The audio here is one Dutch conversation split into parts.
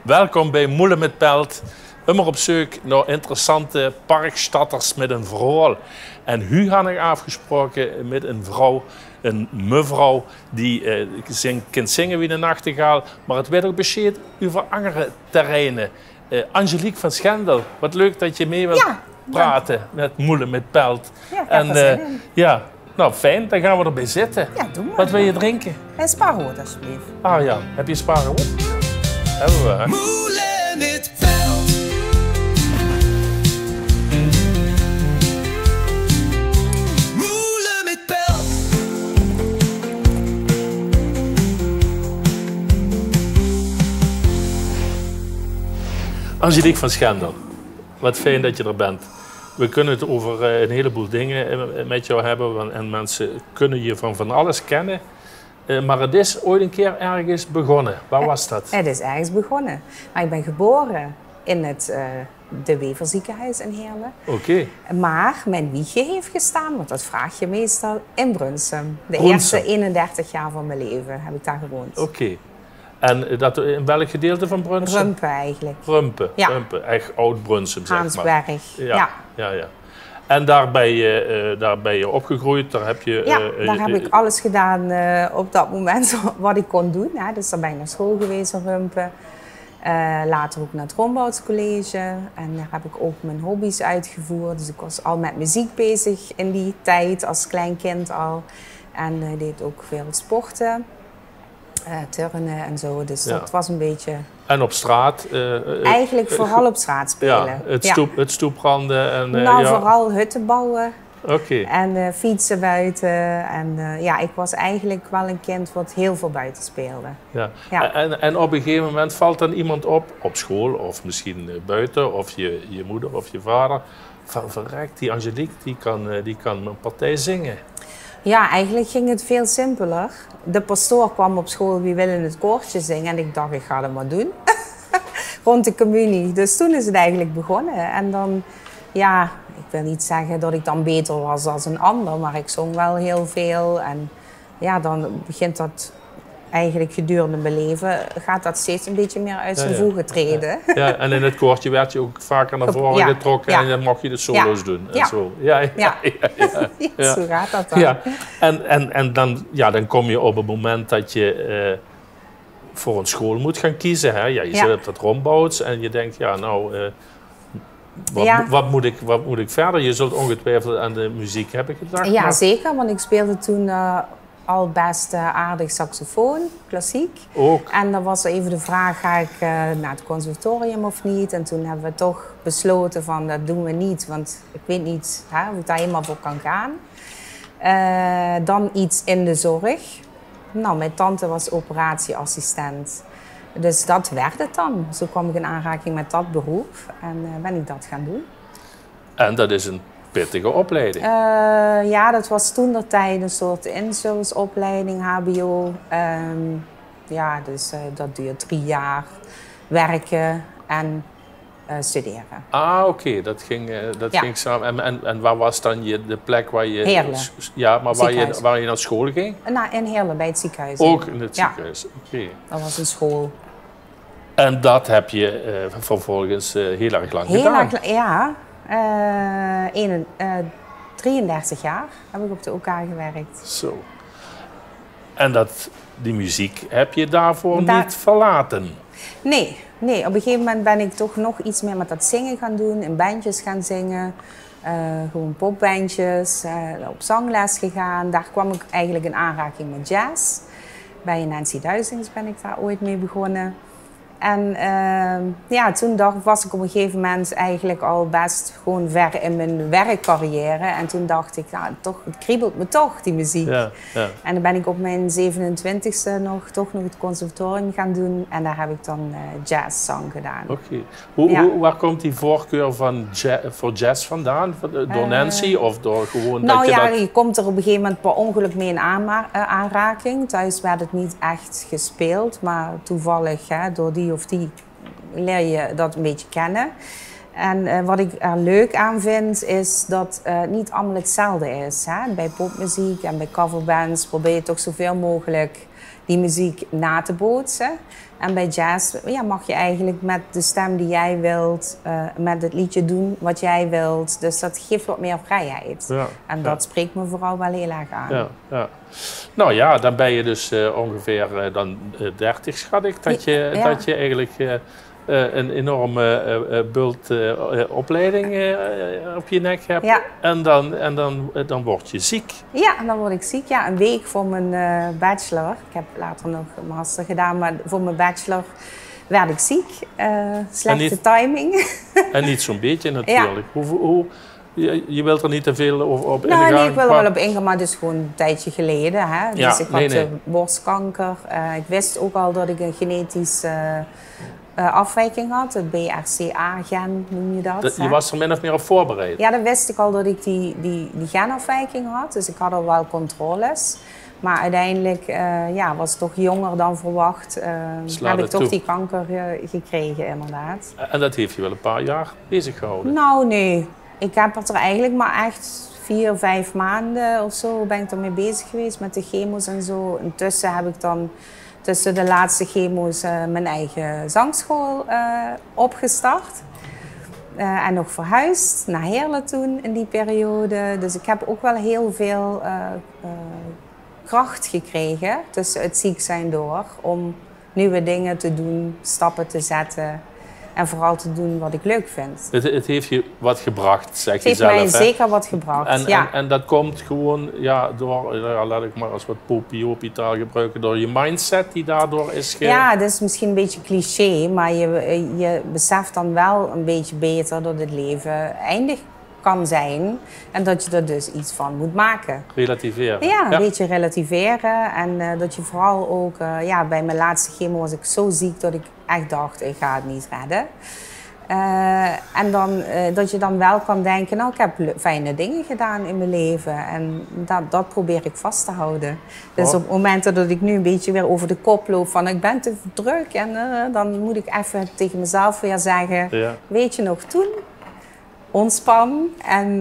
Welkom bij Moelen met Pelt. Immer op zoek naar interessante parkstatters met een verhaal. En nu had ik afgesproken met een vrouw, een mevrouw, die kan zingen wie de nachtegaal. Maar het werd ook besteed over andere terreinen. Angelique van Schendel, wat leuk dat je mee wilt praten met Moelen met Pelt. Ja, nou fijn, dan gaan we erbij zitten. Ja, doe maar. Wat wil je drinken? Een spaarrood alsjeblieft. Ah ja, heb je spaarrood? Hebben we. Hè? Moelen met Pelt. Moelen met Pelt. Angelique van Schendel, wat fijn dat je er bent. We kunnen het over een heleboel dingen met jou hebben en mensen kunnen je van alles kennen. Maar het is ooit een keer ergens begonnen. Waar was dat? Het is ergens begonnen. Maar ik ben geboren in het De Weverziekenhuis in Heerlen. Oké. Maar mijn wiegje heeft gestaan, want dat vraag je meestal, in Brunsum. De Brunsum. eerste 31 jaar van mijn leven heb ik daar gewoond. Oké. En dat in welk gedeelte van Brunsum? Rumpen eigenlijk. Rumpen. Ja. Rumpen. Echt oud Brunsum, zeg maar. Haansberg. Ja. En daar ben je opgegroeid, daar heb je... daar heb ik alles gedaan op dat moment wat ik kon doen. Hè. Dus daar ben ik naar school geweest in Rumpen. Later ook naar het Romboutscollege. En daar heb ik ook mijn hobby's uitgevoerd. Dus ik was al met muziek bezig in die tijd, als klein kind al. En deed ook veel sporten. Turnen en zo, dus dat was een beetje... En op straat? Eigenlijk vooral op straat spelen. Ja, het stoepranden en... vooral hutten bouwen. Oké. En fietsen buiten. En ik was eigenlijk wel een kind wat heel veel buiten speelde. Ja. En op een gegeven moment valt dan iemand op school of misschien buiten, of je moeder of je vader. Van verrekt, die Angelique, die kan een partij zingen. Ja, eigenlijk ging het veel simpeler. De pastoor kwam op school, wie wil in het koortje zingen? En ik dacht, ik ga dat maar doen. Rond de communie. Dus toen is het eigenlijk begonnen. En dan, ik wil niet zeggen dat ik dan beter was dan een ander, maar ik zong wel heel veel. En dan begint dat eigenlijk gedurende mijn leven, gaat dat steeds een beetje meer uit zijn voegen treden. Ja, en in het koortje werd je ook vaker naar voren getrokken en dan mocht je de solo's doen. En zo. Zo gaat dat dan. Ja. En dan kom je op het moment dat je voor een school moet gaan kiezen. Hè? Ja, je zit op dat Rombouts en je denkt, wat moet ik verder? Je zult ongetwijfeld aan de muziek hebben gedacht. Ja, zeker, want ik speelde toen al best aardig saxofoon, klassiek. Ook. En dan was er even de vraag, ga ik naar het conservatorium of niet? En toen hebben we toch besloten van, dat doen we niet, want ik weet niet hoe ik daar helemaal voor kan gaan. Dan iets in de zorg. Nou, mijn tante was operatieassistent. Dus dat werd het dan. Zo kwam ik in aanraking met dat beroep en ben ik dat gaan doen. En dat is een pittige opleiding. Dat was toentertijd een soort in-service-opleiding, HBO. Dus dat duurt 3 jaar. Werken en studeren. Ah, oké. Dat ging samen. En waar was dan de plek waar je... Heerlen. Ja, maar waar je naar school ging? In Heerlen, bij het ziekenhuis. Ook in het ziekenhuis, oké. Dat was een school. En dat heb je vervolgens heel erg lang gedaan? 33 jaar heb ik op de OK gewerkt. Zo. En die muziek heb je daarvoor niet verlaten? Nee. Op een gegeven moment ben ik toch nog iets meer met dat zingen gaan doen. In bandjes gaan zingen. Gewoon popbandjes. Op zangles gegaan. Daar kwam ik eigenlijk in aanraking met jazz. Bij Nancy Duizings ben ik daar ooit mee begonnen. En toen was ik op een gegeven moment eigenlijk al best gewoon ver in mijn werkcarrière. En toen dacht ik, het kriebelt me toch, die muziek. Ja. En dan ben ik op mijn 27e nog het conservatorium gaan doen. En daar heb ik dan jazzzang gedaan. Oké. Waar komt die voorkeur voor jazz vandaan? Door Nancy of door gewoon je komt er op een gegeven moment per ongeluk mee in aanraking. Thuis werd het niet echt gespeeld, maar toevallig door die of die leer je dat een beetje kennen. En wat ik er leuk aan vind, is dat niet allemaal hetzelfde is. Hè? Bij popmuziek en bij coverbands probeer je toch zoveel mogelijk die muziek na te bootsen. En bij jazz mag je eigenlijk met de stem die jij wilt, met het liedje doen wat jij wilt. Dus dat geeft wat meer vrijheid. Ja, en dat spreekt me vooral wel heel erg aan. Ja, ja. Nou ja, dan ben je dus ongeveer 30, schat ik, dat je eigenlijk een enorme bult opleiding op je nek hebt. Ja. En dan word je ziek. Ja, dan word ik ziek. Ja, een week voor mijn bachelor. Ik heb later nog een master gedaan, maar voor mijn bachelor werd ik ziek. Slechte timing. En niet zo'n beetje natuurlijk. Ja. Je wilt er niet te veel op ingaan? Nee, ik wil er wel op ingaan, maar het is gewoon een tijdje geleden. Hè? Dus ja, ik had borstkanker. Ik wist ook al dat ik een genetische afwijking had. Het BRCA-gen noem je dat. Je was er min of meer op voorbereid? Ja, dan wist ik al dat ik die genafwijking had. Dus ik had al wel controles. Maar uiteindelijk was het toch jonger dan verwacht. Heb ik toch die kanker gekregen, inderdaad. En dat heeft je wel een paar jaar bezig gehouden? Nou, nee. Ik heb het er eigenlijk maar echt 4, 5 maanden of zo ben ik ermee bezig geweest met de chemo's en zo. Intussen heb ik dan tussen de laatste chemo's mijn eigen zangschool opgestart. En nog verhuisd naar Heerlen toen in die periode. Dus ik heb ook wel heel veel kracht gekregen tussen het ziek zijn door. Om nieuwe dingen te doen, stappen te zetten. En vooral te doen wat ik leuk vind. Het heeft je wat gebracht, zeg je zelf. Het heeft mij zeker wat gebracht, en dat komt gewoon door, laat ik maar als wat popiopitaal gebruiken, door je mindset die daardoor is Ja, dat is misschien een beetje cliché, maar je beseft dan wel een beetje beter dat het leven eindig kan zijn. En dat je er dus iets van moet maken. Relativeren. Ja, een beetje relativeren. En dat je vooral ook... bij mijn laatste chemo was ik zo ziek dat ik echt dacht, ik ga het niet redden. En dan, dat je dan wel kan denken, nou, ik heb fijne dingen gedaan in mijn leven. En dat probeer ik vast te houden. Dus op momenten dat ik nu een beetje weer over de kop loop van ik ben te druk. En dan moet ik even tegen mezelf weer zeggen, weet je nog toen? Ontspan en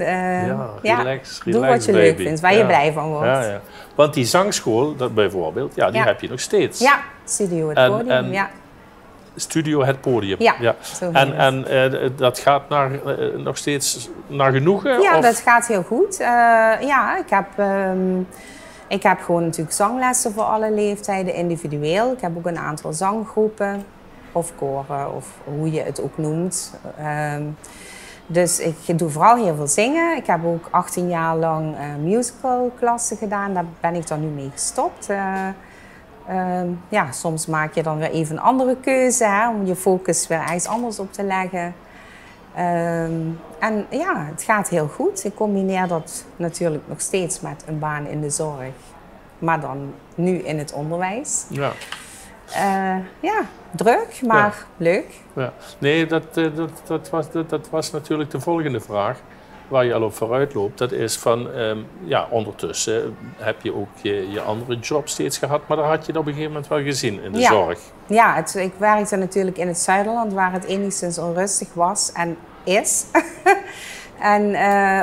relax, doe wat je leuk vindt, waar je blij van wordt. Ja. Want die zangschool, dat bijvoorbeeld, die heb je nog steeds. Ja, Studio Het Podium. Studio Het Podium. Ja. En dat gaat nog steeds naar genoegen? Ja, of? Dat gaat heel goed. Ik heb gewoon natuurlijk zanglessen voor alle leeftijden, individueel. Ik heb ook een aantal zanggroepen, of koren, of hoe je het ook noemt. Dus ik doe vooral heel veel zingen. Ik heb ook 18 jaar lang musicalklassen gedaan. Daar ben ik dan nu mee gestopt. Soms maak je dan weer even een andere keuze, hè, om je focus weer ergens anders op te leggen. Het gaat heel goed. Ik combineer dat natuurlijk nog steeds met een baan in de zorg. Maar dan nu in het onderwijs. Druk, maar leuk. Ja. Nee, dat was natuurlijk de volgende vraag waar je al op vooruit loopt. Dat is van, ondertussen heb je ook je andere job steeds gehad, maar daar had je het op een gegeven moment wel gezien in de zorg. Ja, ik werkte natuurlijk in het Zuiderland waar het enigszins onrustig was en is. En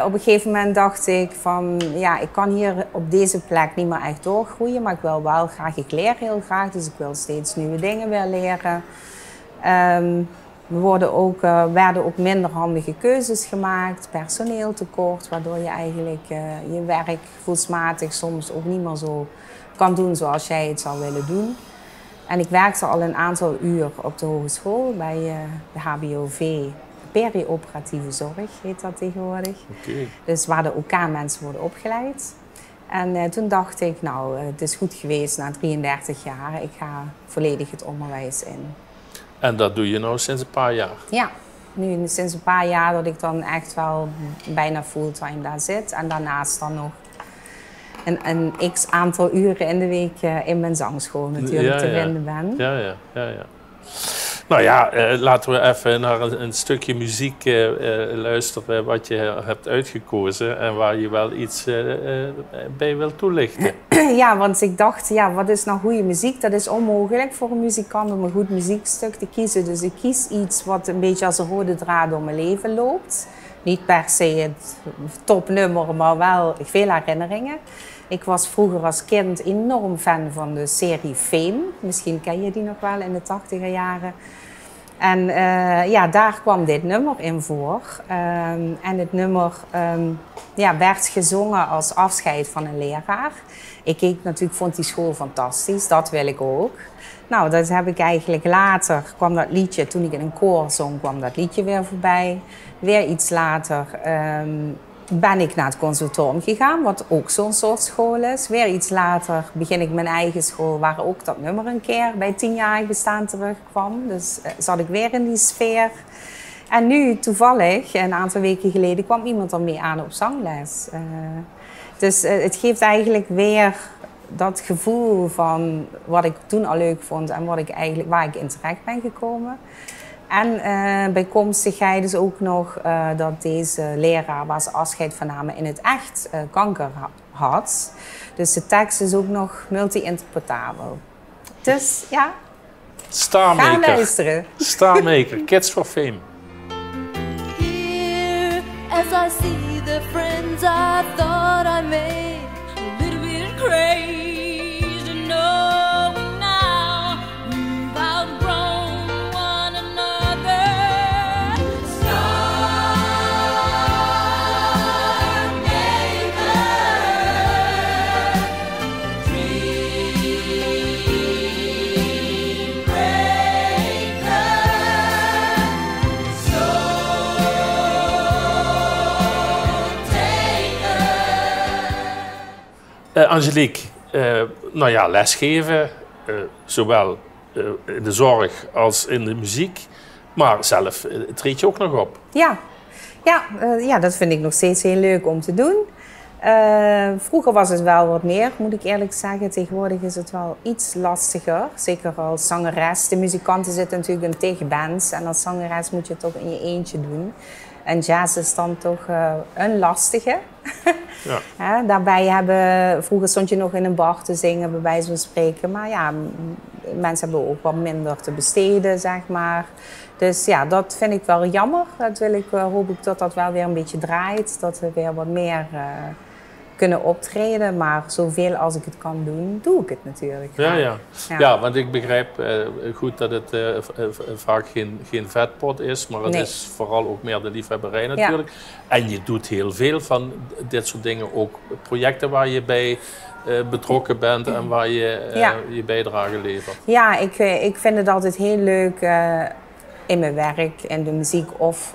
op een gegeven moment dacht ik van, ik kan hier op deze plek niet meer echt doorgroeien, maar ik wil wel graag, ik leer heel graag, dus ik wil steeds nieuwe dingen weer leren. Werden ook minder handige keuzes gemaakt, personeeltekort, waardoor je eigenlijk je werk gevoelsmatig soms ook niet meer zo kan doen zoals jij het zou willen doen. En ik werkte al een aantal uur op de hogeschool bij de HBOV. Peri-operatieve zorg heet dat tegenwoordig. Dus waar de OK-mensen worden opgeleid. En toen dacht ik, het is goed geweest na 33 jaar. Ik ga volledig het onderwijs in. En dat doe je nou sinds een paar jaar? Ja, nu sinds een paar jaar dat ik dan echt wel bijna fulltime daar zit. En daarnaast dan nog een x-aantal uren in de week in mijn zangschool natuurlijk te vinden ben. Ja. Nou ja, laten we even naar een stukje muziek luisteren wat je hebt uitgekozen en waar je wel iets bij wilt toelichten. Ja, want ik dacht, wat is nou goede muziek? Dat is onmogelijk voor een muzikant om een goed muziekstuk te kiezen. Dus ik kies iets wat een beetje als een rode draad door mijn leven loopt. Niet per se het topnummer, maar wel veel herinneringen. Ik was vroeger als kind enorm fan van de serie Fame. Misschien ken je die nog wel in de 80er jaren. En ja, daar kwam dit nummer in voor. En het nummer ja, werd gezongen als afscheid van een leraar. Ik keek natuurlijk, vond die school fantastisch, dat wil ik ook. Nou, dat heb ik eigenlijk later, kwam dat liedje, toen ik in een koor zong, kwam dat liedje weer voorbij. Weer iets later ben ik naar het conservatorium gegaan, wat ook zo'n soort school is. Weer iets later begin ik mijn eigen school, waar ook dat nummer een keer bij 10-jarig bestaan terugkwam. Dus zat ik weer in die sfeer. En nu, toevallig, een aantal weken geleden, kwam iemand er mee aan op zangles. Dus het geeft eigenlijk weer dat gevoel van wat ik toen al leuk vond en wat ik eigenlijk, waar ik in terecht ben gekomen. En bijkomstigheid is ook nog dat deze leraar, waar ze afscheid van namen, in het echt kanker had. Dus de tekst is ook nog multi-interpretabel. Dus ja, Starmaker. ga luisteren. Starmaker, Kids for Fame. Here, as I see the friends I thought I made, a little bit crazy, knowing now we've outgrown one another. Starmaker, dream breaker, Angelique, nou ja, lesgeven, zowel in de zorg als in de muziek, maar zelf treed je ook nog op. Ja, ja, dat vind ik nog steeds heel leuk om te doen. Vroeger was het wel wat meer, moet ik eerlijk zeggen. Tegenwoordig is het wel iets lastiger. Zeker als zangeres. De muzikanten zitten natuurlijk in tegen bands. En als zangeres moet je het toch in je eentje doen. En jazz is dan toch een lastige. Ja. Ja, daarbij vroeger stond je nog in een bar te zingen, bij wijze van spreken. Maar ja, mensen hebben ook wat minder te besteden, zeg maar. Dus ja, dat vind ik wel jammer. Dat hoop ik dat dat wel weer een beetje draait. Dat we weer wat meer kunnen optreden. Maar zoveel als ik het kan doen, doe ik het natuurlijk. Ja, want ik begrijp goed dat het vaak geen vetpot is. Maar het is vooral ook meer de liefhebberij natuurlijk. Ja. En je doet heel veel van dit soort dingen. Ook projecten waar je bij betrokken bent en waar je je bijdrage levert. Ja, ik vind het altijd heel leuk in mijn werk, in de muziek of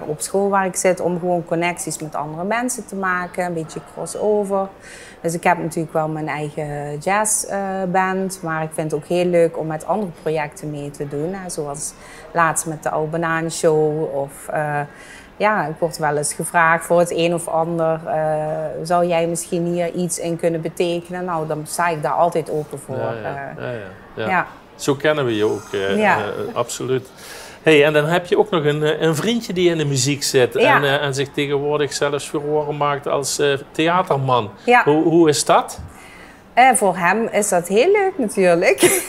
op school waar ik zit, om gewoon connecties met andere mensen te maken, een beetje crossover. Dus ik heb natuurlijk wel mijn eigen jazzband, maar ik vind het ook heel leuk om met andere projecten mee te doen. Zoals laatst met de Oude Banaan Show of ja, ik word wel eens gevraagd voor het een of ander. Zou jij misschien hier iets in kunnen betekenen? Nou, dan sta ik daar altijd open voor. Ja. Zo kennen we je ook, absoluut. Hey, en dan heb je ook nog een vriendje die in de muziek zit en zich tegenwoordig zelfs furoren maakt als theaterman. Ja. Hoe is dat? Voor hem is dat heel leuk natuurlijk.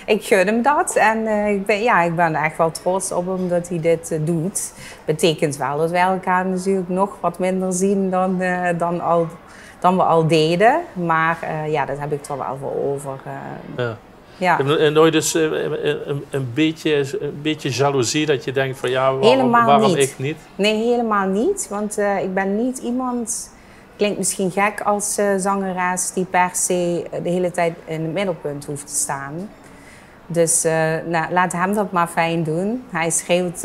Ik gun hem dat en ik ben echt wel trots op hem dat hij dit doet. Betekent wel dat wij elkaar natuurlijk nog wat minder zien dan we al deden. Maar ja, dat heb ik er wel voor over. Ja. En nooit dus een beetje jaloezie dat je denkt van ja, waarom ik niet? Nee, helemaal niet. Want ik ben niet iemand, klinkt misschien gek als zangeres, die per se de hele tijd in het middelpunt hoeft te staan. Dus laat hem dat maar fijn doen. Hij schreeuwt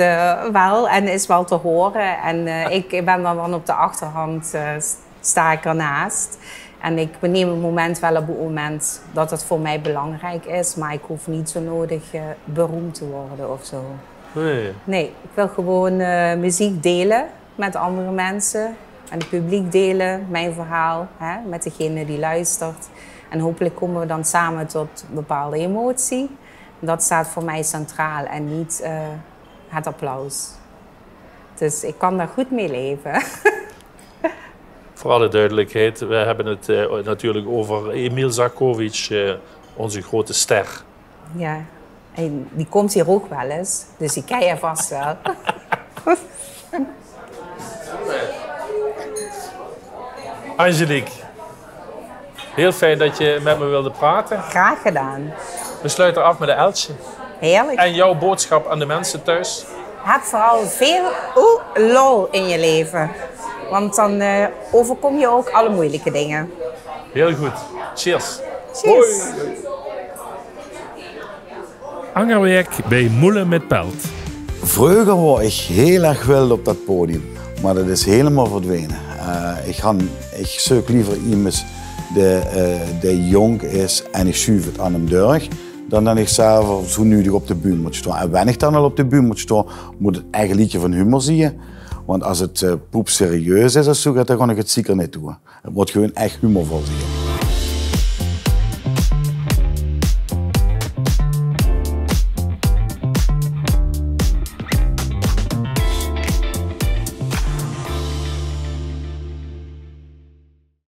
wel en is wel te horen. En ik ben dan op de achterhand, sta ik ernaast. En ik neem het moment wel op het moment dat het voor mij belangrijk is. Maar ik hoef niet zo nodig beroemd te worden of zo. Nee, ik wil gewoon muziek delen met andere mensen. En het publiek delen, mijn verhaal, met degene die luistert. En hopelijk komen we dan samen tot een bepaalde emotie. Dat staat voor mij centraal en niet het applaus. Dus ik kan daar goed mee leven. Voor alle duidelijkheid, we hebben het natuurlijk over Emil Žaković, onze grote ster. Ja, en die komt hier ook wel eens, dus die ken je vast wel. Angelique, Heel fijn dat je met me wilde praten. Graag gedaan. We sluiten af met een Eltje. Heerlijk. En jouw boodschap aan de mensen thuis? Heb vooral veel lol in je leven. Want dan overkom je ook alle moeilijke dingen. Heel goed. Cheers. Cheers. Angerwerk bij Moelen met Pelt. Vroeger was ik heel erg wild op dat podium, maar dat is helemaal verdwenen. Ik zoek liever iemand die jong is en ik schuif het aan hem door, dan dat ik zelf zo nuttig op de bühne moet staan. En wanneer ik dan al op de bühne moet staan, moet het eigen liedje van humor zien. Want als het poep serieus is, dan ga ik het zeker niet doen. Het moet gewoon echt humorvol zijn.